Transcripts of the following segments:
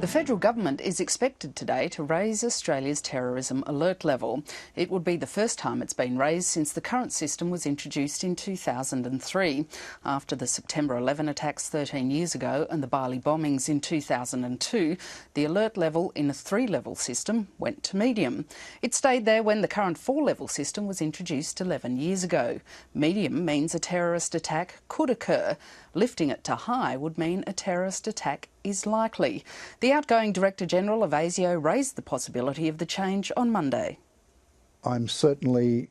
The federal government is expected today to raise Australia's terrorism alert level. It would be the first time it's been raised since the current system was introduced in 2003. After the September 11 attacks 13 years ago and the Bali bombings in 2002, the alert level in a 3-level system went to medium. It stayed there when the current 4-level system was introduced 11 years ago. Medium means a terrorist attack could occur. Lifting it to high would mean a terrorist attack is likely. The outgoing Director-General of ASIO raised the possibility of the change on Monday. I'm certainly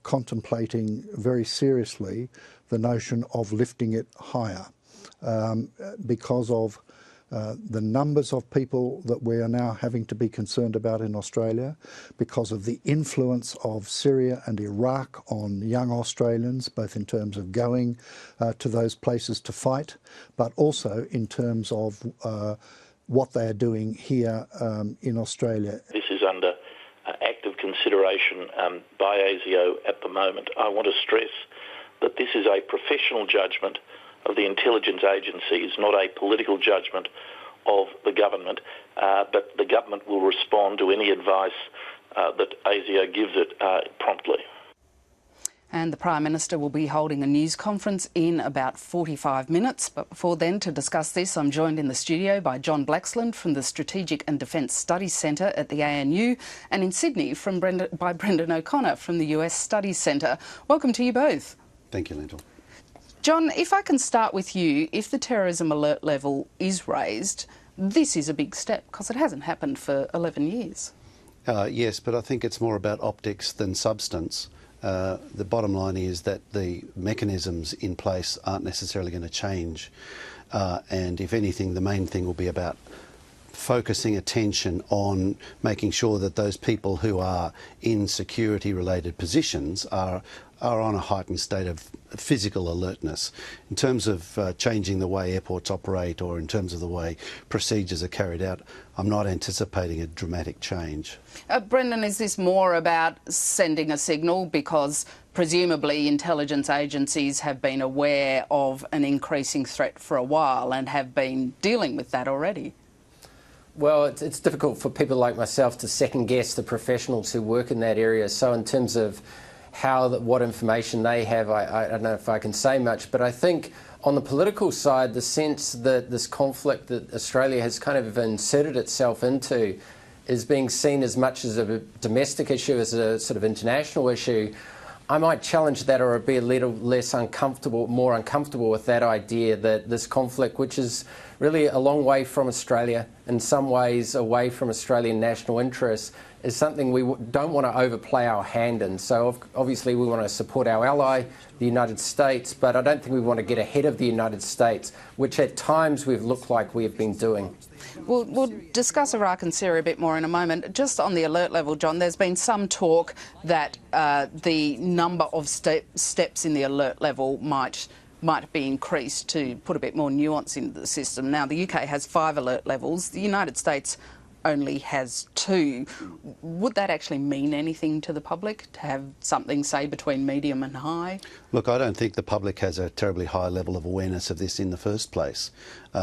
contemplating very seriously the notion of lifting it higher because of the numbers of people that we are now having to be concerned about in Australia, because of the influence of Syria and Iraq on young Australians, both in terms of going to those places to fight, but also in terms of what they are doing here in Australia. This is under active consideration by ASIO at the moment. I want to stress that this is a professional judgment of the intelligence agencies, not a political judgment of the government, but the government will respond to any advice that ASIO gives it promptly. And the Prime Minister will be holding a news conference in about 45 minutes. But before then, to discuss this, I'm joined in the studio by John Blaxland from the Strategic and Defence Studies Centre at the ANU, and in Sydney by Brendon O'Connor from the US Studies Centre. Welcome to you both. Thank you, Lyndall. John, if I can start with you, if the terrorism alert level is raised, this is a big step because it hasn't happened for 11 years. Yes, but I think it's more about optics than substance. The bottom line is that the mechanisms in place aren't necessarily going to change. And if anything, the main thing will be about focusing attention on making sure that those people who are in security-related positions are on a heightened state of physical alertness. In terms of changing the way airports operate or in terms of the way procedures are carried out, I'm not anticipating a dramatic change. Brendon, is this more about sending a signal because presumably intelligence agencies have been aware of an increasing threat for a while and have been dealing with that already? Well, it's difficult for people like myself to second-guess the professionals who work in that area. So in terms of what information they have, I don't know if I can say much. But I think on the political side, the sense that this conflict that Australia has kind of inserted itself into is being seen as much as a domestic issue as a sort of international issue. I might challenge that or be a little less uncomfortable, more uncomfortable with that idea that this conflict, which is really a long way from Australia, in some ways away from Australian national interests, is something we don't want to overplay our hand in. So obviously we want to support our ally, the United States, but I don't think we want to get ahead of the United States, which at times we've looked like we have been doing. We'll discuss Iraq and Syria a bit more in a moment. Just on the alert level, John, there's been some talk that the number of steps in the alert level might be increased to put a bit more nuance into the system. Now, the UK has 5 alert levels. The United States only has 2. Would that actually mean anything to the public, to have something, say, between medium and high? Look, I don't think the public has a terribly high level of awareness of this in the first place.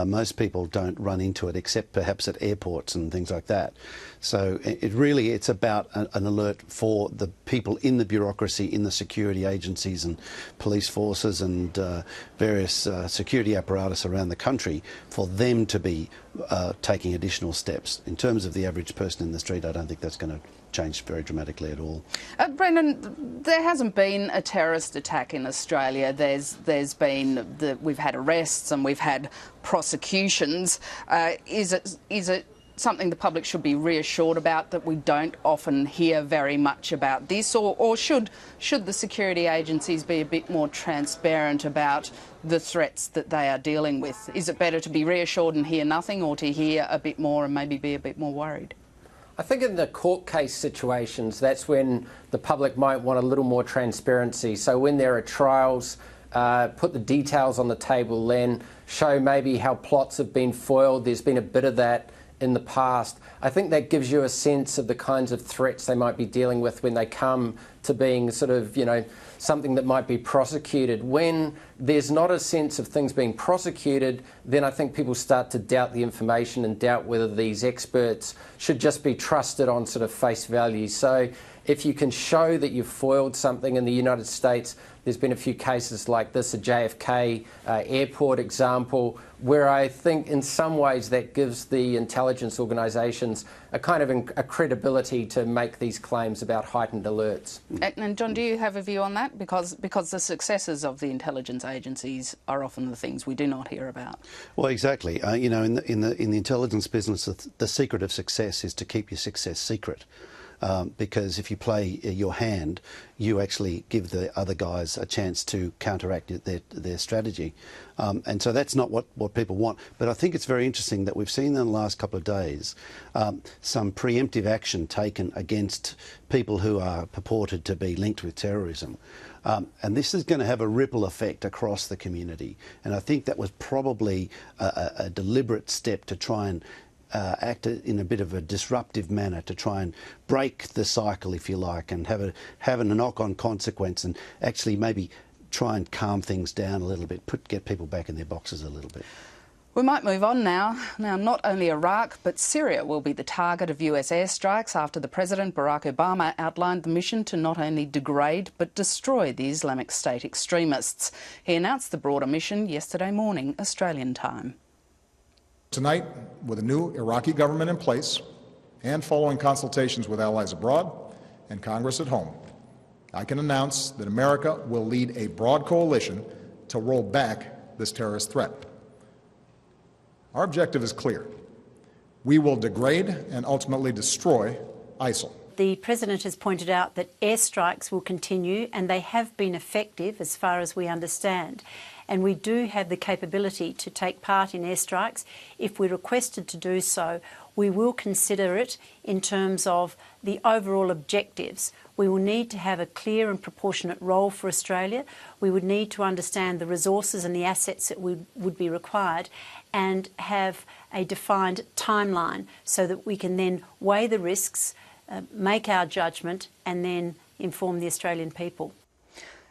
Most people don't run into it except perhaps at airports and things like that. So it's about an alert for the people in the bureaucracy, in the security agencies and police forces and various security apparatus around the country, for them to be taking additional steps. In terms of the average person in the street, I don't think that's going to change very dramatically at all. Brendon, there hasn't been a terrorist attack in Australia. There's been we've had arrests and we've had prosecutions. Is it something the public should be reassured about, that we don't often hear very much about this, or should the security agencies be a bit more transparent about the threats that they are dealing with? Is it better to be reassured and hear nothing, or to hear a bit more and maybe be a bit more worried? I think in the court case situations, that's when the public might want a little more transparency. So when there are trials, put the details on the table, then show maybe how plots have been foiled. There's been a bit of that in the past, I think that gives you a sense of the kinds of threats they might be dealing with when they come to being sort of, something that might be prosecuted. When there's not a sense of things being prosecuted, then I think people start to doubt the information and doubt whether these experts should just be trusted on sort of face value. So if you can show that you've foiled something in the United States, there's been a few cases like this, a JFK airport example, where I think in some ways that gives the intelligence organisations a kind of a credibility to make these claims about heightened alerts. And John, do you have a view on that? Because the successes of the intelligence agencies are often the things we do not hear about. Well, exactly. In the intelligence business, the secret of success is to keep your success secret. Because if you play your hand, you actually give the other guys a chance to counteract their strategy. And so that's not what people want. But I think it's very interesting that we've seen in the last couple of days some preemptive action taken against people who are purported to be linked with terrorism. And this is going to have a ripple effect across the community. And I think that was probably a deliberate step to try and act in a bit of a disruptive manner to try and break the cycle, if you like, and have a knock-on consequence, and actually maybe try and calm things down a little bit, get people back in their boxes a little bit. We might move on now. Now, not only Iraq, but Syria will be the target of US airstrikes after the President Barack Obama outlined the mission to not only degrade but destroy the Islamic State extremists. He announced the broader mission yesterday morning, Australian time. Tonight, with a new Iraqi government in place and following consultations with allies abroad and Congress at home, I can announce that America will lead a broad coalition to roll back this terrorist threat. Our objective is clear. We will degrade and ultimately destroy ISIL. The President has pointed out that airstrikes will continue, and they have been effective as far as we understand. And we do have the capability to take part in airstrikes. If we're requested to do so, we will consider it in terms of the overall objectives. We will need to have a clear and proportionate role for Australia. We would need to understand the resources and the assets that would be required and have a defined timeline so that we can then weigh the risks, make our judgment and then inform the Australian people.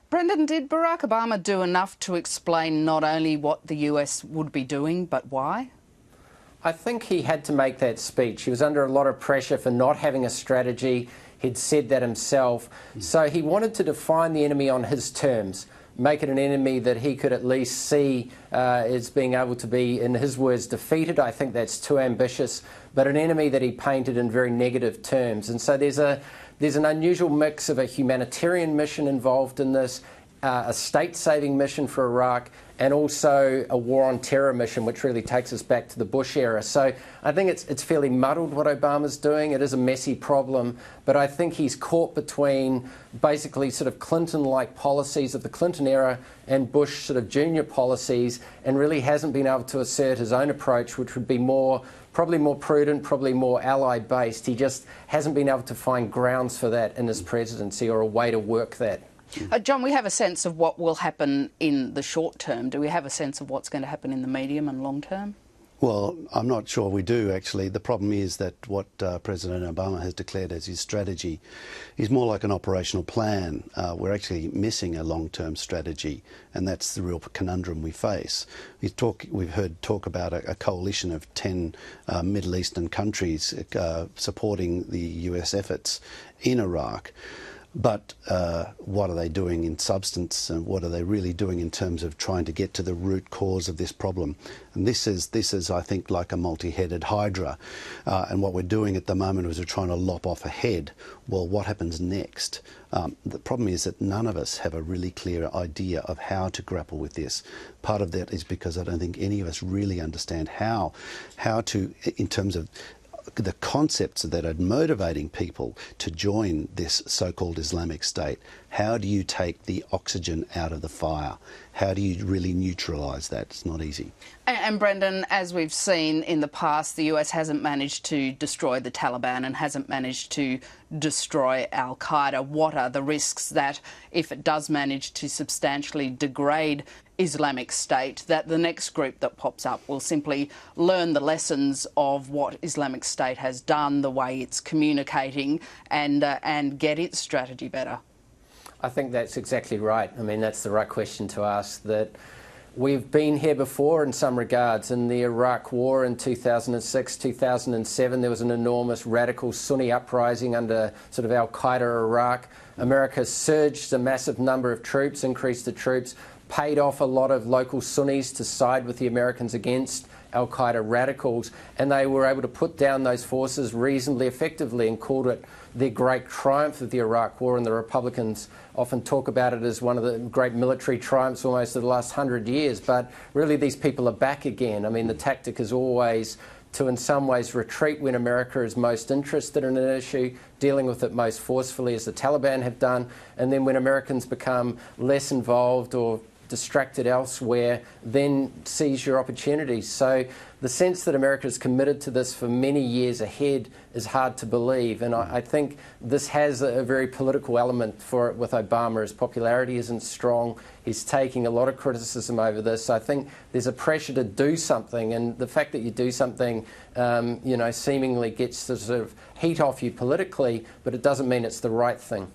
Brendon, did Barack Obama do enough to explain not only what the US would be doing, but why? I think he had to make that speech. He was under a lot of pressure for not having a strategy. He'd said that himself. So he wanted to define the enemy on his terms, make it an enemy that he could at least see as being able to be, in his words, defeated. I think that's too ambitious, but an enemy that he painted in very negative terms. And so there's an unusual mix of a humanitarian mission involved in this, a state-saving mission for Iraq, and also a war on terror mission, which really takes us back to the Bush era. So I think it's fairly muddled what Obama's doing. It is a messy problem, but I think he's caught between basically sort of Clinton-like policies of the Clinton era and Bush sort of junior policies, and really hasn't been able to assert his own approach, which would be probably more prudent, probably more ally-based. He just hasn't been able to find grounds for that in his presidency or a way to work that. John, we have a sense of what will happen in the short term. Do we have a sense of what's going to happen in the medium and long term? Well, I'm not sure we do, actually. The problem is that what President Obama has declared as his strategy is more like an operational plan. We're actually missing a long-term strategy, and that's the real conundrum we face. We've heard talk about a coalition of 10 Middle Eastern countries supporting the US efforts in Iraq. But what are they doing in substance, and what are they really doing in terms of trying to get to the root cause of this problem? And this is, I think, like a multi-headed hydra. And what we're doing at the moment is we're trying to lop off a head. Well, what happens next? The problem is that none of us have a really clear idea of how to grapple with this. Part of that is because I don't think any of us really understand how to, in terms of the concepts that are motivating people to join this so-called Islamic State, how do you take the oxygen out of the fire? How do you really neutralise that? It's not easy. And Brendon, as we've seen in the past, the US hasn't managed to destroy the Taliban and hasn't managed to destroy al-Qaeda. What are the risks that, if it does manage to substantially degrade Islamic State, that the next group that pops up will simply learn the lessons of what Islamic State has done, the way it's communicating, and get its strategy better? I think that's exactly right. I mean, that's the right question to ask. That we've been here before in some regards. In the Iraq War in 2006, 2007, there was an enormous radical Sunni uprising under sort of al-Qaeda Iraq. America surged a massive number of troops, increased the troops, paid off a lot of local Sunnis to side with the Americans against al-Qaeda radicals, and they were able to put down those forces reasonably effectively and called it the great triumph of the Iraq War. And the Republicans often talk about it as one of the great military triumphs almost of the last 100 years. But really these people are back again. I mean, the tactic is always to in some ways retreat when America is most interested in an issue, dealing with it most forcefully as the Taliban have done, and then when Americans become less involved or distracted elsewhere, then seize your opportunities. So the sense that America is committed to this for many years ahead is hard to believe, and I think this has a very political element for it with Obama. His popularity isn't strong. He's taking a lot of criticism over this. I think there's a pressure to do something, and the fact that you do something, you know, seemingly gets the sort of heat off you politically, but it doesn't mean it's the right thing.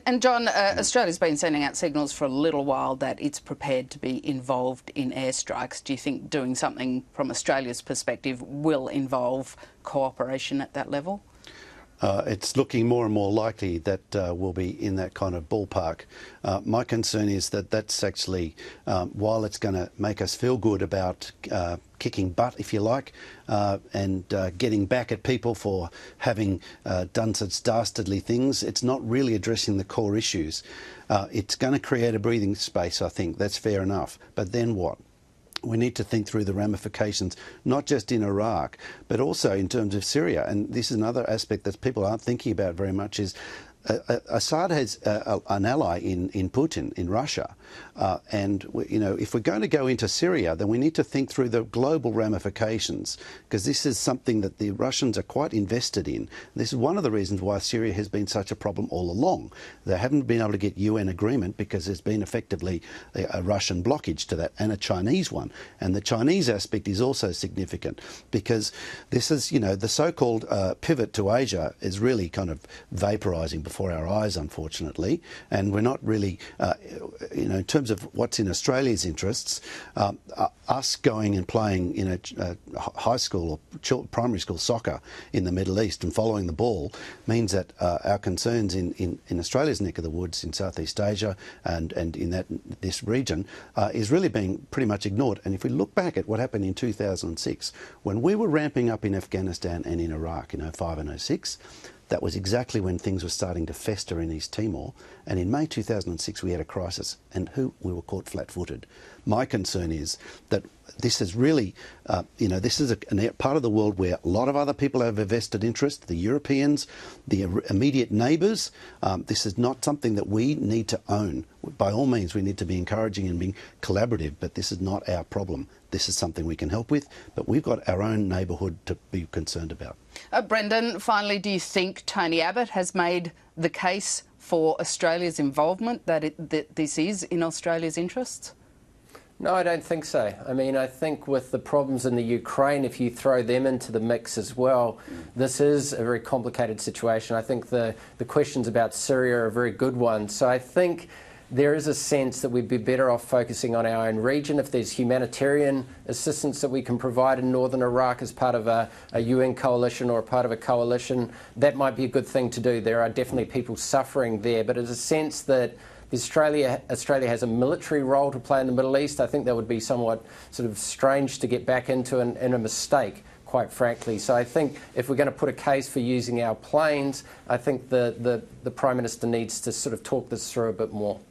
And John, Australia's been sending out signals for a little while that it's prepared to be involved in airstrikes. Do you think doing something from Australia's perspective will involve cooperation at that level? It's looking more and more likely that we'll be in that kind of ballpark. My concern is that that's actually, while it's going to make us feel good about kicking butt, if you like, and getting back at people for having done such dastardly things, it's not really addressing the core issues. It's going to create a breathing space, I think. That's fair enough. But then what? We need to think through the ramifications, not just in Iraq, but also in terms of Syria. And this is another aspect that people aren't thinking about very much is Assad has an ally in Putin, in Russia. And, you know, if we're going to go into Syria, then we need to think through the global ramifications, because this is something that the Russians are quite invested in. This is one of the reasons why Syria has been such a problem all along. They haven't been able to get UN agreement because there's been effectively a Russian blockage to that, and a Chinese one. And the Chinese aspect is also significant, because this is, you know, the so-called pivot to Asia is really kind of vaporising before our eyes, unfortunately, and we're not really, you know, in terms of what's in Australia's interests, us going and playing in a high school or primary school soccer in the Middle East and following the ball means that our concerns in Australia's neck of the woods in Southeast Asia and in this region is really being pretty much ignored. And if we look back at what happened in 2006, when we were ramping up in Afghanistan and in Iraq in 05 and 06, that was exactly when things were starting to fester in East Timor. And in May 2006, we had a crisis, and we were caught flat-footed. My concern is that this is really, you know, this is a part of the world where a lot of other people have a vested interest, the Europeans, the immediate neighbours. This is not something that we need to own. By all means, we need to be encouraging and being collaborative, but this is not our problem. This is something we can help with, but we've got our own neighbourhood to be concerned about. Brendon, finally, do you think Tony Abbott has made the case for Australia's involvement, that this is in Australia's interests? No, I don't think so. I mean, I think with the problems in the Ukraine, if you throw them into the mix as well, this is a very complicated situation. I think the questions about Syria are a very good one. So I think there is a sense that we'd be better off focusing on our own region. If there's humanitarian assistance that we can provide in northern Iraq as part of a UN coalition or a part of a coalition, that might be a good thing to do. There are definitely people suffering there, but there's a sense that Australia has a military role to play in the Middle East. I think that would be somewhat sort of strange to get back into and a mistake, quite frankly. So I think if we're going to put a case for using our planes, I think the Prime Minister needs to sort of talk this through a bit more.